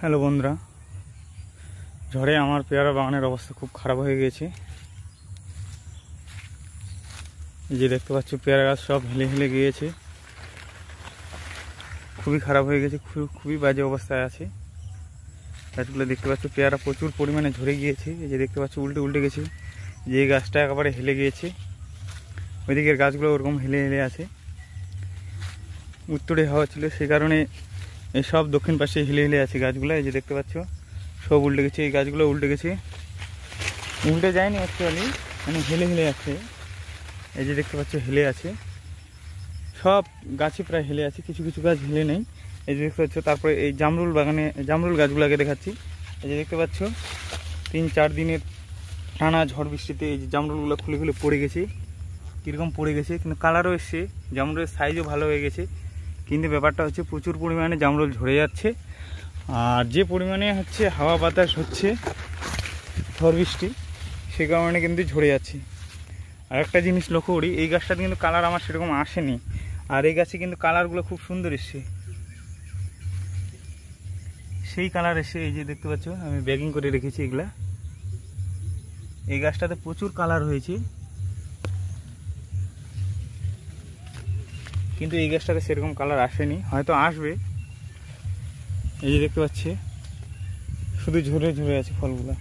Hello বন্ধুরা, ঝড়ে আমার পেয়ারা বাগানের অবস্থা খুব খারাপ হয়ে গেছে। এই যে দেখতে পাচ্ছ পেয়ারা গাছ সব হেলে হেলে গিয়েছে, খুবই খারাপ হয়ে গেছে, খুবই বাজে অবস্থায় আছে গাছগুলো। দেখতে পাচ্ছ পেয়ারা প্রচুর পরিমাণে ঝরে গিয়েছে। এই যে দেখতে পাচ্ছ উল্টে উল্টে গেছে, যে গাছটা একেবারে হেলে গিয়েছে, ওইদিকের গাছগুলো ওরকম হেলে হেলে আছে। উত্তরে হাওয়া ছিল, সে কারণে এই সব দক্ষিণ পাশে হেলে হেলে আছে গাছগুলো। এই যে দেখতে পাচ্ছ সব উল্টে গেছে, এই গাছগুলো উল্টে গেছে, উল্টে যায়নি অ্যাকচুয়ালি, মানে হেলে হেলে আছে। এই যে দেখতে পাচ্ছ হেলে আছে, সব গাছই প্রায় হেলে আছে, কিছু কিছু গাছ হেলে নেই। এই যে দেখতে পাচ্ছ, তারপরে এই জামরুল বাগানে জামরুল গাছগুলোকে দেখাচ্ছি। এই যে দেখতে পাচ্ছ 3-4 দিনের টানা ঝড় বৃষ্টিতে এই যে জামরুলগুলো খুলে খুলে পড়ে গেছে, কীরকম পড়ে গেছে, কিন্তু কালারও এসছে, জামরুলের সাইজও ভালো হয়ে গেছে। কিন্তু ব্যাপারটা হচ্ছে প্রচুর পরিমাণে জামরুল ঝরে যাচ্ছে, আর যে পরিমাণে হচ্ছে হাওয়া বাতাস হচ্ছে ঝড় বৃষ্টি, সে কারণে কিন্তু ঝরে যাচ্ছে। আর একটা জিনিস লক্ষ্য করি, এই গাছটাতে কিন্তু কালার আমার সেরকম আসেনি, আর এই গাছে কিন্তু কালারগুলো খুব সুন্দর এসছে, সেই কালার এসে। এই যে দেখতে পাচ্ছ আমি ব্যাগিং করে রেখেছি এগুলা, এই গাছটাতে প্রচুর কালার হয়েছে, কিন্তু এই গাছটাতে সেরকম কালার আসেনি, হয়তো আসবে। এই যে দেখতে পাচ্ছি শুধু ঝরে ঝরে আছে ফলগুলা।